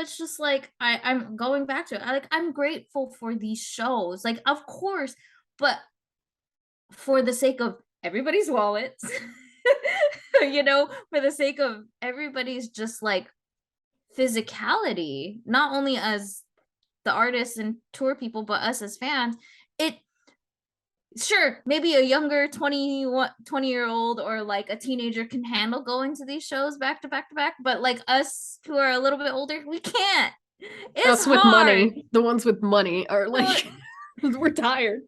it's just like I'm going back to it. I'm grateful for these shows, like, of course, but for the sake of everybody's wallets, for the sake of everybody's just like physicality, not only as the artists and tour people, but us as fans, it sure, maybe a younger 20-year-old or like a teenager can handle going to these shows back to back to back, but like us who are a little bit older, we can't. It's Us with hard. money, the ones with money are like, we're tired.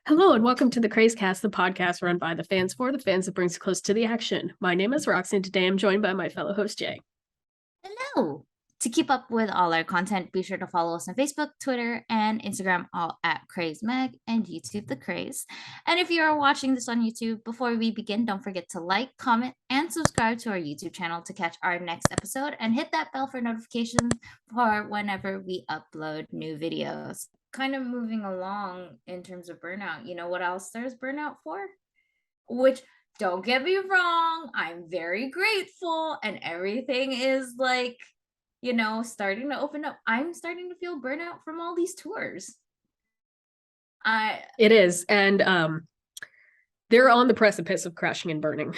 Hello and welcome to the Krazecast, the podcast run by the fans for the fans that brings you close to the action. My name is Roxy, and today I'm joined by my fellow host, Jay. Hello. To keep up with all our content, be sure to follow us on Facebook, Twitter, and Instagram, all at CrazeMag, and YouTube, The Craze. And if you are watching this on YouTube, before we begin, don't forget to like, comment, and subscribe to our YouTube channel to catch our next episode, and hit that bell for notifications for whenever we upload new videos. Kind of moving along in terms of burnout, you know what else there's burnout for? Which, don't get me wrong, I'm very grateful, and everything is like, starting to open up. I'm starting to feel burnout from all these tours. It is, and they're on the precipice of crashing and burning.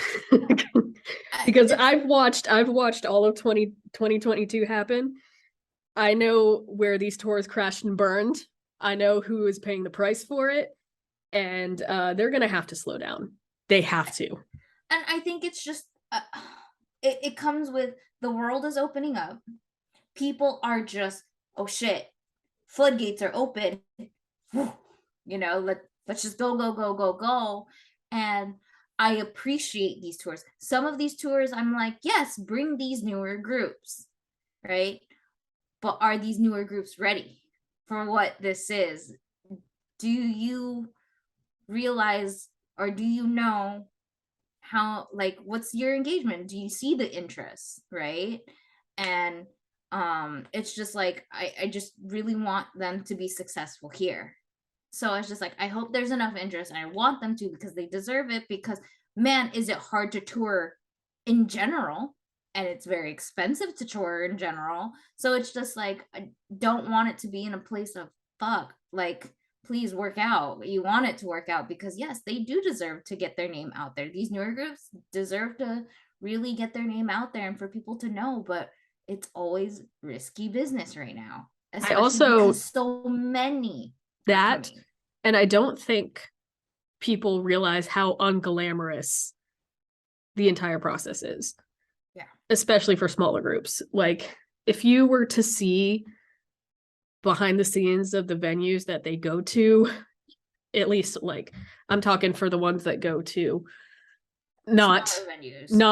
Because I've watched all of 2022 happen. I know where these tours crashed and burned. I know who is paying the price for it, and they're gonna have to slow down. They have to. And I think it's just it comes with the world is opening up. People are just, oh shit, floodgates are open. Let's just go. And I appreciate these tours. Some of these tours, I'm like, yes, bring these newer groups, right? But are these newer groups ready for what this is? Do you realize, or do you know how, like, what's your engagement? Do you see the interest, right? And it's just like I just really want them to be successful here. So it's just like, I hope there's enough interest, and I want them to, because they deserve it, because man, is it hard to tour in general, and it's very expensive to tour in general. So it's just like, I don't want it to be in a place of fuck, like, please work out. You want it to work out, because yes, they do deserve to get their name out there. These newer groups deserve to really get their name out there and for people to know, but it's always risky business right now, I especially also because so many are that, coming. and I don't think people realize how unglamorous the entire process is. Yeah. Especially for smaller groups. Like, if you were to see behind the scenes of the venues that they go to, at least, like, I'm talking for the ones that go to not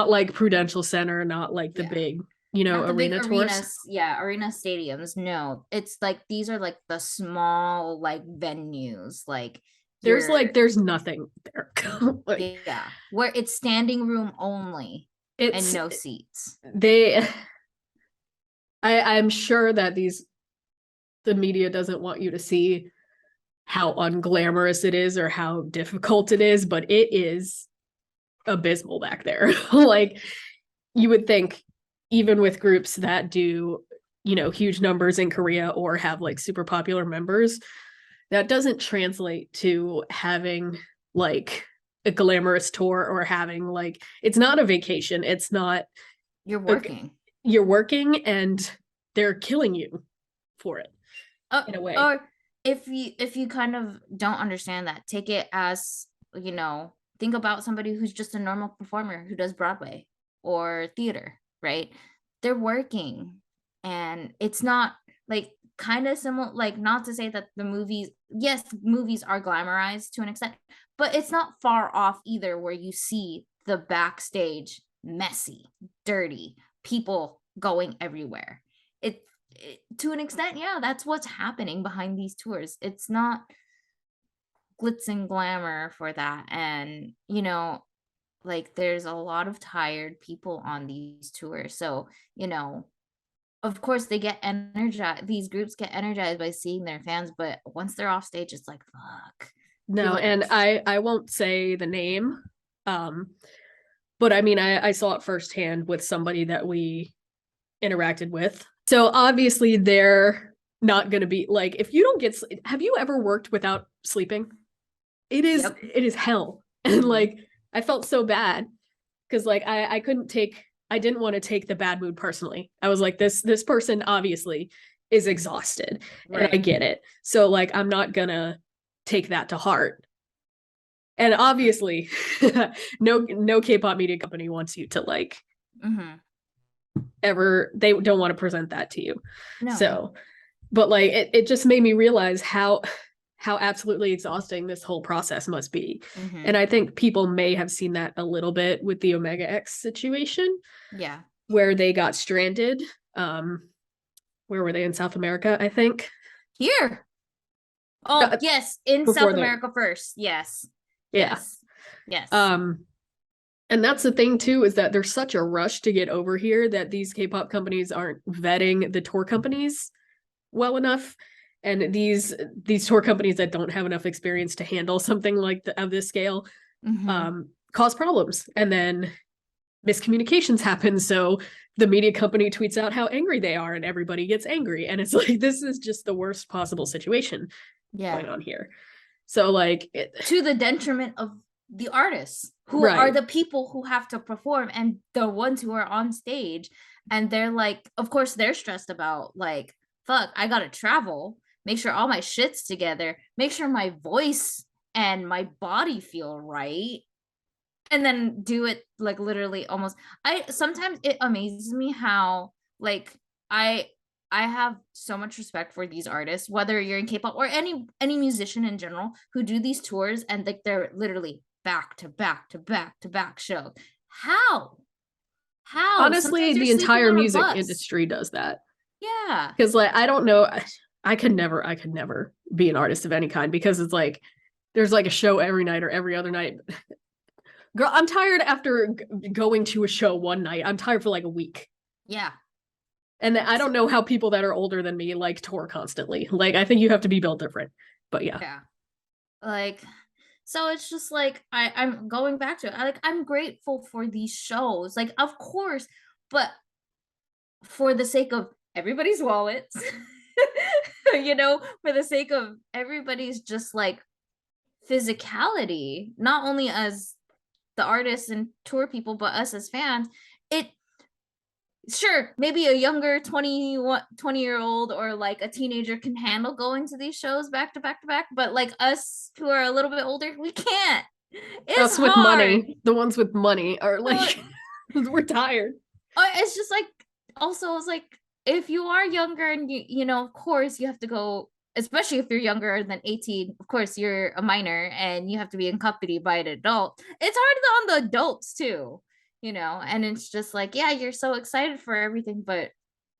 like Prudential Center, not like the big, not the arena big tours. arena stadiums. No, it's like, these are like the small like venues, like there's nothing there. Like, yeah, where it's standing room only and no seats. I'm sure that the media doesn't want you to see how unglamorous it is or how difficult it is, but it is abysmal back there. Like, you would think, even with groups that do, huge numbers in Korea or have like super popular members, that doesn't translate to having like a glamorous tour, or having like, it's not a vacation. It's not, you're working and they're killing you for it in a way. Or if you kind of don't understand that, take it as, think about somebody who's just a normal performer who does Broadway or theater, right? They're working, and it's not like, kind of similar, like, not to say that the movies, yes, movies are glamorized to an extent, but it's not far off either, where you see the backstage messy, dirty, people going everywhere. To an extent, yeah, that's what's happening behind these tours. It's not glitz and glamour for that. And like, there's a lot of tired people on these tours, so of course they get energized, these groups get energized by seeing their fans, but once they're off stage, it's like, fuck, No, People and I won't say the name. But I mean I saw it firsthand with somebody that we interacted with. So obviously they're not going to be like, if you don't get have you ever worked without sleeping? Yep. It is hell. And like I felt so bad because like I couldn't take, I didn't want to take the bad mood personally. I was like, this person obviously is exhausted and I Right. get it. So like I'm not gonna take that to heart. And obviously no K-pop media company wants you to like Mm-hmm. ever, they don't want to present that to you. No. So but like it just made me realize how absolutely exhausting this whole process must be. Mm-hmm. And I think people may have seen that a little bit with the Omega X situation Yeah. where they got stranded. Where were they, in South America, I think? Here. Oh, yes, in Before South that. America first. Yes. Yeah. Yes. Yes. Um and that's the thing too, is that there's such a rush to get over here that these K-pop companies aren't vetting the tour companies well enough, and these tour companies that don't have enough experience to handle something like of this scale Mm-hmm. cause problems, and then miscommunications happen, so the media company tweets out how angry they are and everybody gets angry, and it's like this is just the worst possible situation Yeah. going on here. So like To the detriment of the artists who are right, the people who have to perform and the ones who are on stage, and they're like, of course they're stressed about like, fuck, I gotta travel, make sure all my shit's together, make sure my voice and my body feel right, and then do it like literally almost. I sometimes it amazes me how like i I have so much respect for these artists, whether you're in K-pop or any musician in general who do these tours and like they're literally back to back to back to back shows. How honestly sometimes you're the sleeping entire on a music bus. industry does that, Yeah. because like I don't know, I could never be an artist of any kind, because it's like there's like a show every night or every other night. Girl, I'm tired after going to a show one night. I'm tired for like a week. Yeah. And I don't know how people that are older than me like tour constantly. Like I think you have to be built different. But yeah. Yeah. Like, so it's just like I'm going back to it. I'm grateful for these shows, like of course, but for the sake of everybody's wallets, for the sake of everybody's just like physicality, not only as the artists and tour people, but us as fans. It Sure, maybe a younger 20-year-old or like a teenager can handle going to these shows back to back to back, but like us who are a little bit older, we can't. It's Us with hard. money, the ones with money are Well, like, we're tired. it's just like, also it's like, if you are younger and of course you have to go, especially if you're younger than 18, of course you're a minor and you have to be accompanied by an adult. It's hard on the adults too, and it's just like, yeah, you're so excited for everything, but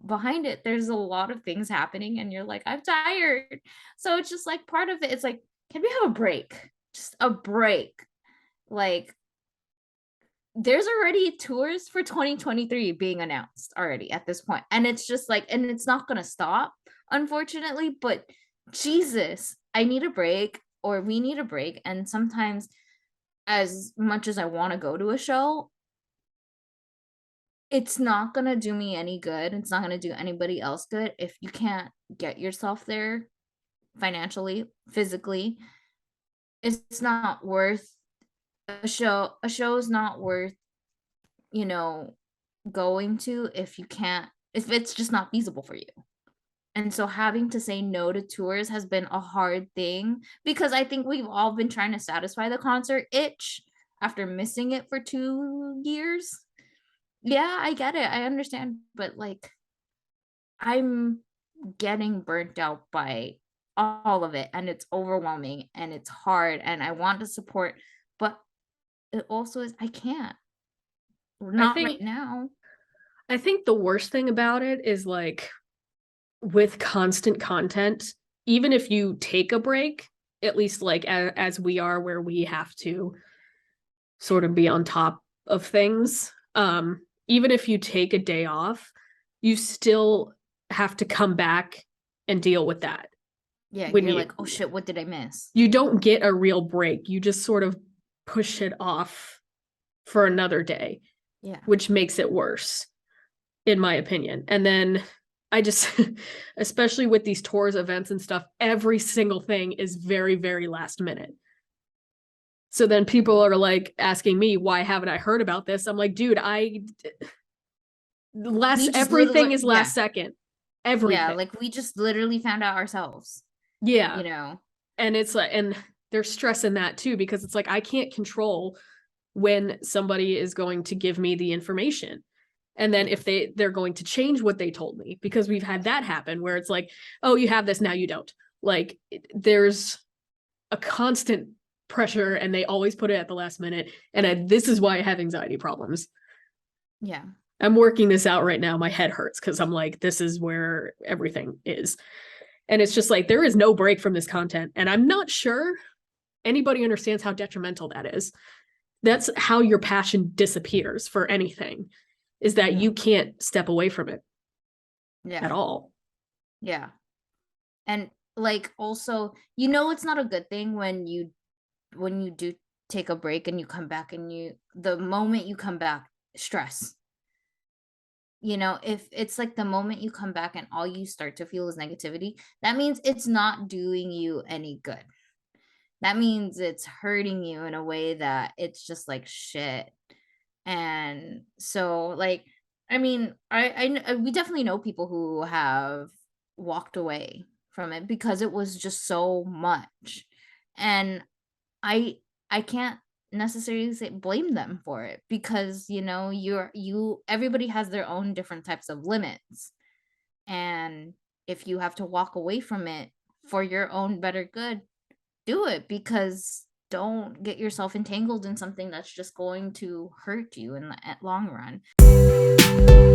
behind it there's a lot of things happening and you're like, I'm tired. So it's just like, part of it, it's like, can we have a break, just a break? Like, there's already tours for 2023 being announced already at this point, and it's just like, and it's not going to stop, unfortunately, but Jesus, I need a break, or we need a break. And sometimes, as much as I want to go to a show, it's not going to do me any good, it's not going to do anybody else good if you can't get yourself there financially, physically. It's not worth a show is not worth, you know going to, if it's just not feasible for you. And so having to say no to tours has been a hard thing, because I think we've all been trying to satisfy the concert itch after missing it for 2 years. Yeah, I get it, I understand, but like, I'm getting burnt out by all of it, and it's overwhelming and it's hard, and I want to support, but it also is, I can't, I not right think now. I think the worst thing about it is like with constant content, even if you take a break, at least like as we are, where we have to sort of be on top of things. Even if you take a day off, you still have to come back and deal with that. Yeah, when you're like, oh shit, what did I miss? you don't get a real break. You just sort of push it off for another day, Yeah. which makes it worse, in my opinion. And then I just, especially with these tours, events, and stuff, every single thing is very, very last minute. So then people are like asking me, why haven't I heard about this? I'm like, dude, We just everything literally, is last second. yeah, Everything. like we just literally found out ourselves, Yeah. you know? And it's like, and they're stressing that too, because it's like, I can't control when somebody is going to give me the information. And then if they're going to change what they told me, because we've had that happen where it's like, oh, you have this, now you don't. Like there's a constant pressure and they always put it at the last minute. And this is why I have anxiety problems. Yeah. I'm working this out right now. My head hurts because I'm like, this is where everything is. And it's just like, there is no break from this content. And I'm not sure anybody understands how detrimental that is. That's how your passion disappears for anything, is that you can't step away from it at all. Yeah. And like also, you know, it's not a good thing when you do take a break and you come back and the moment you come back, stress. You know, if it's like the moment you come back and all you start to feel is negativity, that means it's not doing you any good. That means it's hurting you in a way that it's just like shit. And so like I mean, we definitely know people who have walked away from it because it was just so much. And I I can't necessarily say blame them for it because you know everybody has their own different types of limits. And if you have to walk away from it for your own better good, do it, because don't get yourself entangled in something that's just going to hurt you in the long run.